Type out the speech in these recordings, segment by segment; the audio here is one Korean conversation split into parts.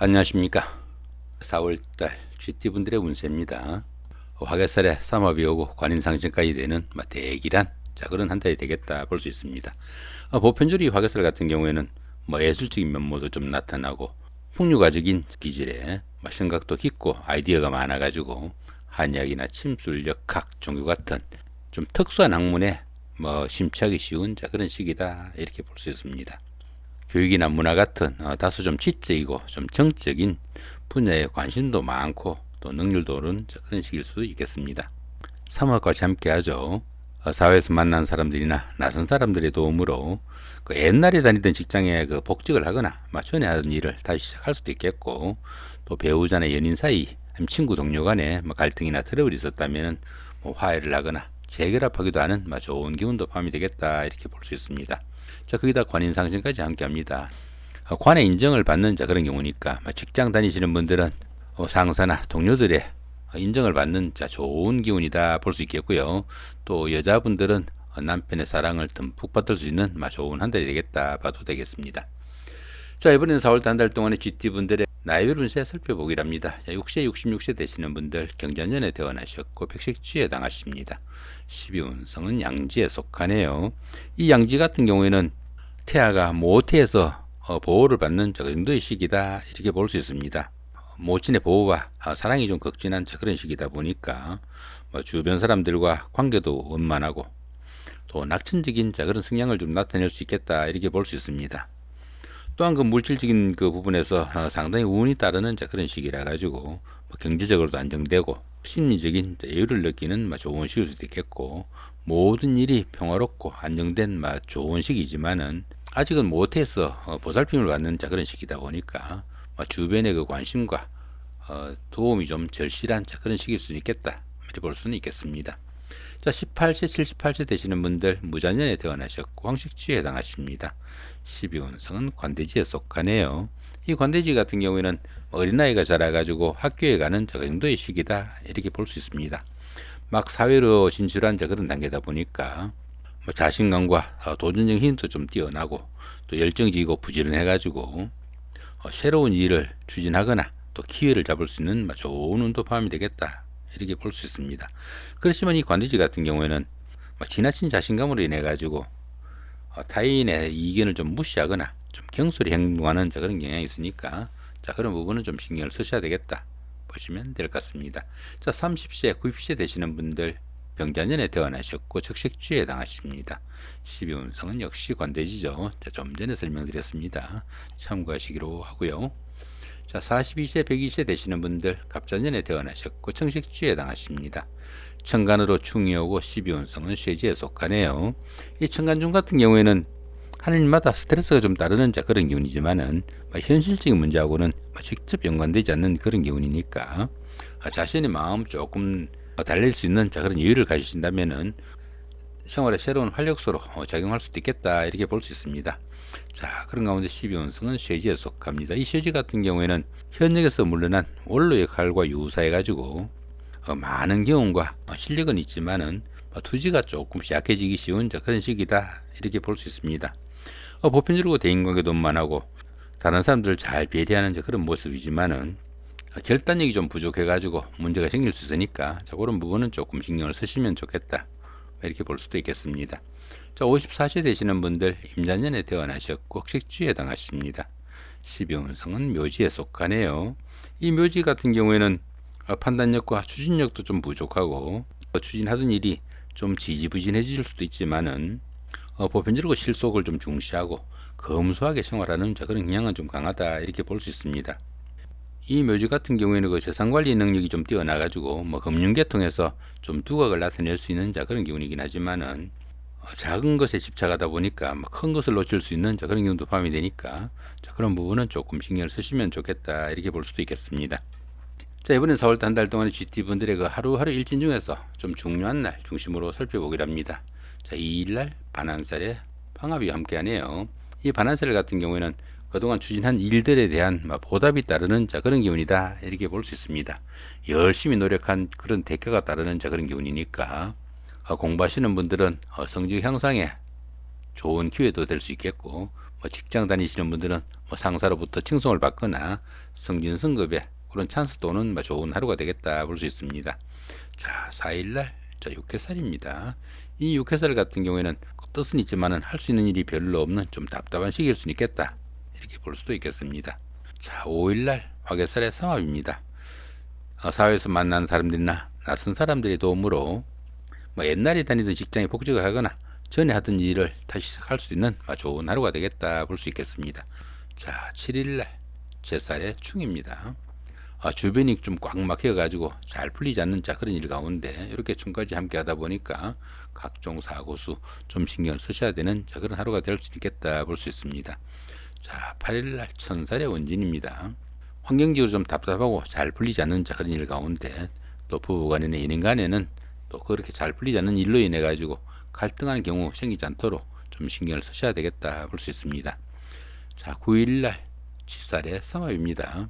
안녕하십니까. 4월달 GT분들의 운세입니다. 화개살에 삼합이 오고 관인상신까지 되는 대기란 그런 한 달이 되겠다 볼 수 있습니다. 보편적으로 이 화개살 같은 경우에는 예술적인 면모도 좀 나타나고 풍류가적인 기질에 생각도 깊고 아이디어가 많아가지고 한의학이나 침술, 역학, 종교 같은 좀 특수한 학문에 심취하기 쉬운 그런 시기다 이렇게 볼 수 있습니다. 교육이나 문화 같은 다소 좀 지적이고 좀 정적인 분야에 관심도 많고 또 능률도 오른 그런 시기일 수도 있겠습니다. 삼합과 함께 하죠. 사회에서 만난 사람들이나 낯선 사람들의 도움으로 옛날에 다니던 직장에 복직을 하거나 전에 하던 일을 다시 시작할 수도 있겠고, 또 배우자나 연인 사이, 친구 동료 간에 갈등이나 트러블이 있었다면 화해를 하거나 재결합하기도 하는 좋은 기운도 포함이 되겠다 이렇게 볼 수 있습니다. 거기다 관인상신까지 함께합니다. 관의 인정을 받는 그런 경우니까 직장 다니시는 분들은 상사나 동료들의 인정을 받는 좋은 기운이다 볼 수 있겠고요. 또 여자분들은 남편의 사랑을 듬뿍 받을 수 있는 좋은 한 달이 되겠다 봐도 되겠습니다. 이번에는 4월 한 달 동안의 GT분들의 나이별 운세 살펴보기랍니다. 6세 66세 되시는 분들 경자년에 태어나셨고 백색주에 해당하십니다. 12운성은 양지에 속하네요. 이 양지 같은 경우에는 태아가 모태에서 보호를 받는 정도의 시기다 이렇게 볼 수 있습니다. 모친의 보호와 사랑이 좀 극진한 그런 시기다 보니까 주변 사람들과 관계도 원만하고 또 낙천적인 그런 성향을 좀 나타낼 수 있겠다 이렇게 볼 수 있습니다. 또한 물질적인 부분에서 상당히 운이 따르는 그런 시기라 가지고 경제적으로도 안정되고 심리적인 여유를 느끼는 좋은 시기일 수도 있겠고, 모든 일이 평화롭고 안정된 좋은 시기지만은 아직은 모태에서 보살핌을 받는 그런 시기다 보니까 주변의 관심과 도움이 좀 절실한 그런 시기일 수는 있겠다 이렇게 볼 수는 있겠습니다. 18세 78세 되시는 분들 무자년에 태어나셨고 황식지에 해당하십니다. 12운성은 관대지에 속하네요. 이 관대지 같은 경우에는 어린아이가 자라가지고 학교에 가는 정도의 시기다 이렇게 볼 수 있습니다. 사회로 진출한 그런 단계다 보니까 자신감과 도전적 힘도 좀 뛰어나고 또 열정적이고 부지런해가지고 새로운 일을 추진하거나 또 기회를 잡을 수 있는 좋은 운도 포함이 되겠다 이렇게 볼 수 있습니다. 그렇지만 이 관대지 같은 경우에는 지나친 자신감으로 인해 가지고 타인의 의견을 좀 무시하거나 좀 경솔히 행동하는 그런 경향이 있으니까 그런 부분은 좀 신경을 쓰셔야 되겠다 보시면 될 것 같습니다. 30세 90세 되시는 분들 병자년에 태어나셨고 적색주에 해당하십니다. 12운성은 역시 관대지죠. 좀 전에 설명드렸습니다. 참고하시기로 하고요. 42세 120세 되시는 분들 갑자년에 태어나셨고 청식주에 해당하십니다. 천간으로 충이 오고 12운성은 쇠지에 속하네요. 이 천간중 같은 경우에는 하늘마다 스트레스가 좀 따르는 그런 기운이지만은 현실적인 문제하고는 직접 연관되지 않는 그런 기운이니까 자신의 마음 조금 달랠 수 있는 그런 여유를 가지신다면은 생활의 새로운 활력소로 작용할 수도 있겠다 이렇게 볼 수 있습니다. 그런 가운데 12운성은 쇠지에 속합니다. 이 쇠지 같은 경우에는 현역에서 물러난 원로 역할과 유사해 가지고 많은 경험과 실력은 있지만은 투지가 조금씩 약해지기 쉬운 그런 시기다 이렇게 볼 수 있습니다. 보편적으로 대인관계도 원만하고 다른 사람들을 잘 배려하는 그런 모습이지만은 결단력이 좀 부족해 가지고 문제가 생길 수 있으니까 그런 부분은 조금 신경을 쓰시면 좋겠다 이렇게 볼 수도 있겠습니다. 54세 되시는 분들 임자년에 태어나셨고 식주에 해당하십니다. 12운성은 묘지에 속하네요. 이 묘지 같은 경우에는 판단력과 추진력도 좀 부족하고 추진하던 일이 좀 지지부진해질 수도 있지만은 보편적으로 실속을 좀 중시하고 검소하게 생활하는 그런 경향은 좀 강하다 이렇게 볼 수 있습니다. 이 묘지 같은 경우에는 재산관리 능력이 좀 뛰어나가지고 금융계통에서 좀 두각을 나타낼 수 있는 그런 기운이긴 하지만은 작은 것에 집착하다 보니까 큰 것을 놓칠 수 있는 그런 경우도 포함이 되니까 그런 부분은 조금 신경을 쓰시면 좋겠다 이렇게 볼 수도 있겠습니다. 이번엔 4월 한 달 동안의 GT분들의 하루하루 일진 중에서 좀 중요한 날 중심으로 살펴보기로 합니다. 2일날 반한살에 방합이 함께하네요. 이 반한살 같은 경우에는 그동안 추진한 일들에 대한 보답이 따르는 그런 기운이다 이렇게 볼 수 있습니다. 열심히 노력한 그런 대가가 따르는 그런 기운이니까 공부하시는 분들은 성적 향상에 좋은 기회도 될 수 있겠고 직장 다니시는 분들은 뭐 상사로부터 칭송을 받거나 승진 승급에 그런 찬스도 오는 좋은 하루가 되겠다 볼 수 있습니다. 자, 4일날 자, 육해살입니다. 이 육해살 같은 경우에는 뜻은 있지만은 할 수 있는 일이 별로 없는 좀 답답한 시기일 수 있겠다 이렇게 볼 수도 있겠습니다. 자, 5일날 화개살의 삼합입니다. 사회에서 만난 사람들이나 낯선 사람들의 도움으로 옛날에 다니던 직장에 복직을 하거나 전에 하던 일을 다시 시작할 수 있는 좋은 하루가 되겠다 볼 수 있겠습니다. 자, 7일날 제살의 충입니다. 주변이 좀 꽉 막혀가지고 잘 풀리지 않는 그런 일 가운데 이렇게 충까지 함께 하다 보니까 각종 사고수 좀 신경을 쓰셔야 되는 그런 하루가 될 수 있겠다 볼 수 있습니다. 자, 8일날 천살의 원진입니다. 환경적으로 좀 답답하고 잘 풀리지 않는 그런 일 가운데 또 부부간이나 연인 간에는 또 그렇게 잘 풀리지 않는 일로 인해 가지고 갈등하는 경우 생기지 않도록 좀 신경을 쓰셔야 되겠다 볼 수 있습니다. 자, 9일날 지살의 삼합입니다.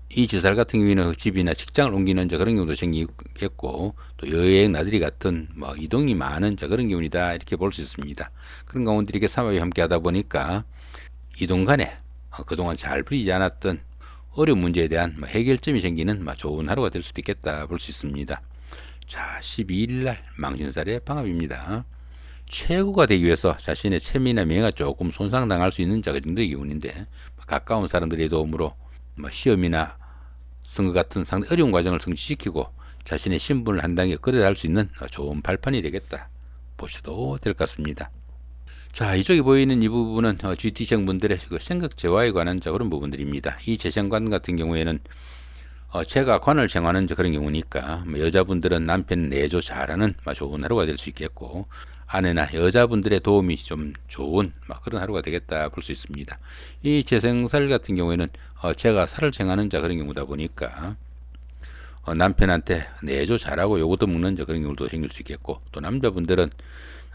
이 지살 같은 경우에는 집이나 직장을 옮기는 그런 경우도 생기겠고 또 여행 나들이 같은 이동이 많은 그런 경우이다 이렇게 볼 수 있습니다. 그런 가운데 이렇게 삼합이 함께 하다 보니까 이동 간에 그동안 잘 풀리지 않았던 어려운 문제에 대한 해결점이 생기는 좋은 하루가 될 수도 있겠다 볼 수 있습니다. 자, 12일날 망신살의 방합입니다. 최고가 되기 위해서 자신의 체면이나 명예가 조금 손상당할 수 있는 그 정도의 기운인데 가까운 사람들의 도움으로 시험이나 선거 같은 상당히 어려운 과정을 성취시키고 자신의 신분을 한 단계 끌어갈 수 있는 좋은 발판이 되겠다 보셔도 될 것 같습니다. 자, 이쪽에 보이는 이 부분은 GT생분들의 생각 재화에 관한 그런 부분들입니다. 이 재생관 같은 경우에는 제가 관을 정하는 그런 경우니까 여자분들은 남편 내조 잘하는 좋은 하루가 될 수 있겠고 아내나 여자분들의 도움이 좀 좋은 그런 하루가 되겠다 볼 수 있습니다. 이 재생살 같은 경우에는 제가 살을 정하는 그런 경우다 보니까 남편한테 내조 잘하고 요것도 묻는 그런 경우도 생길 수 있겠고 또 남자분들은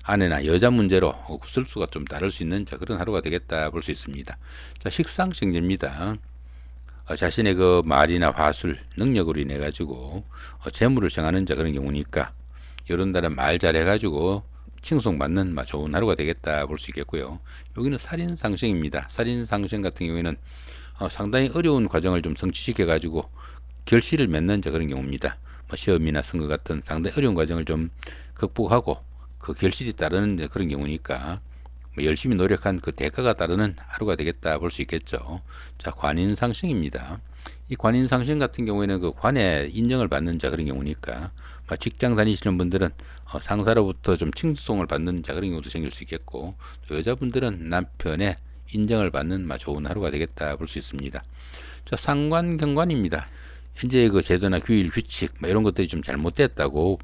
아내나 여자 문제로 구설수가 좀 다를 수 있는 그런 하루가 되겠다 볼 수 있습니다. 자, 식상생제입니다. 자신의 그 말이나 화술 능력으로 인해 가지고 재물을 정하는 그런 경우니까 이런 날은 말 잘해가지고 칭송받는 좋은 하루가 되겠다 볼 수 있겠고요. 여기는 살인상생입니다. 살인상생 같은 경우에는 상당히 어려운 과정을 좀 성취시켜 가지고 결실을 맺는 그런 경우입니다. 시험이나 선거 같은 상당히 어려운 과정을 좀 극복하고 그 결실이 따르는 그런 경우니까 열심히 노력한 그 대가가 따르는 하루가 되겠다 볼 수 있겠죠. 자, 관인상생입니다. 이 관인상생 같은 경우에는 그 관의 인정을 받는 그런 경우니까 직장 다니시는 분들은 상사로부터 좀 칭송을 받는 그런 경우도 생길 수 있겠고 또 여자분들은 남편의 인정을 받는 좋은 하루가 되겠다 볼 수 있습니다. 자, 상관경관입니다. 현재 그 제도나 규율 규칙 이런 것들이 좀 잘못됐다고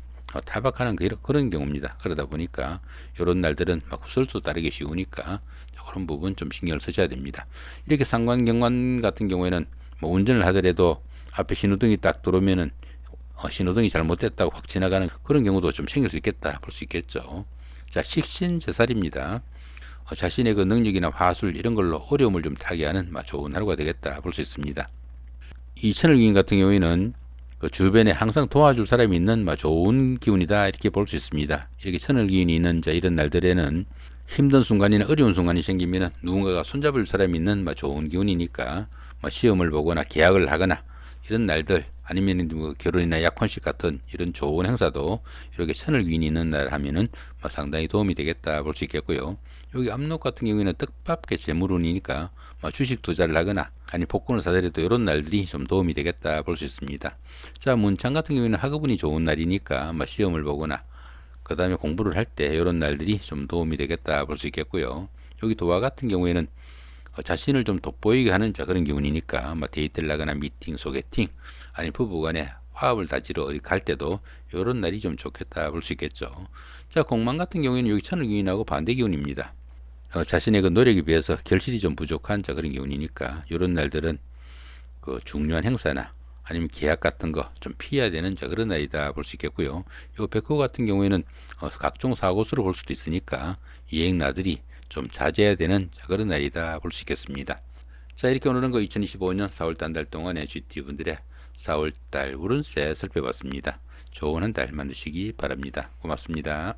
타박하는 그런 경우입니다. 그러다 보니까 이런 날들은 구설수 따르기 쉬우니까 그런 부분 좀 신경을 쓰셔야 됩니다. 이렇게 상관경관 같은 경우에는 운전을 하더라도 앞에 신호등이 딱 들어오면은 신호등이 잘못됐다고 확 지나가는 그런 경우도 좀 생길 수 있겠다 볼 수 있겠죠. 자, 식신제살입니다. 자신의 그 능력이나 화술 이런 걸로 어려움을 좀 타개하는 좋은 하루가 되겠다 볼 수 있습니다. 이 천을기인 같은 경우에는 그 주변에 항상 도와줄 사람이 있는 좋은 기운이다 이렇게 볼 수 있습니다. 이렇게 천을기운이 있는 이런 날들에는 힘든 순간이나 어려운 순간이 생기면 누군가가 손잡을 사람이 있는 좋은 기운이니까 시험을 보거나 계약을 하거나 이런 날들 아니면 결혼이나 약혼식 같은 이런 좋은 행사도 이렇게 천을기운이 있는 날 하면은 상당히 도움이 되겠다 볼 수 있겠고요. 여기 압록 같은 경우에는 뜻밖의 재물운이니까 주식 투자를 하거나 아니 복권을 사더라도 이런 날들이 좀 도움이 되겠다 볼 수 있습니다. 자, 문창 같은 경우에는 학업운이 좋은 날이니까 시험을 보거나 그 다음에 공부를 할 때 이런 날들이 좀 도움이 되겠다 볼 수 있겠고요. 여기 도화 같은 경우에는 자신을 좀 돋보이게 하는 그런 기운이니까 데이트를 하거나 미팅, 소개팅 아니 부부간에 화합을 다지러 어디 갈 때도 이런 날이 좀 좋겠다 볼 수 있겠죠. 자, 공망 같은 경우에는 여기 천을기운하고 반대 기운입니다. 자신의 그 노력에 비해서 결실이 좀 부족한 그런 기운이니까 이런 날들은 그 중요한 행사나 아니면 계약 같은 거 좀 피해야 되는 그런 날이다 볼 수 있겠고요. 요 백호 같은 경우에는 각종 사고수로 볼 수도 있으니까 여행 나들이 좀 자제해야 되는 그런 날이다 볼 수 있겠습니다. 자, 이렇게 오늘은 그 2025년 4월달 한 달 동안의 GT분들의 4월달 운세 살펴봤습니다. 좋은 한 달 만드시기 바랍니다. 고맙습니다.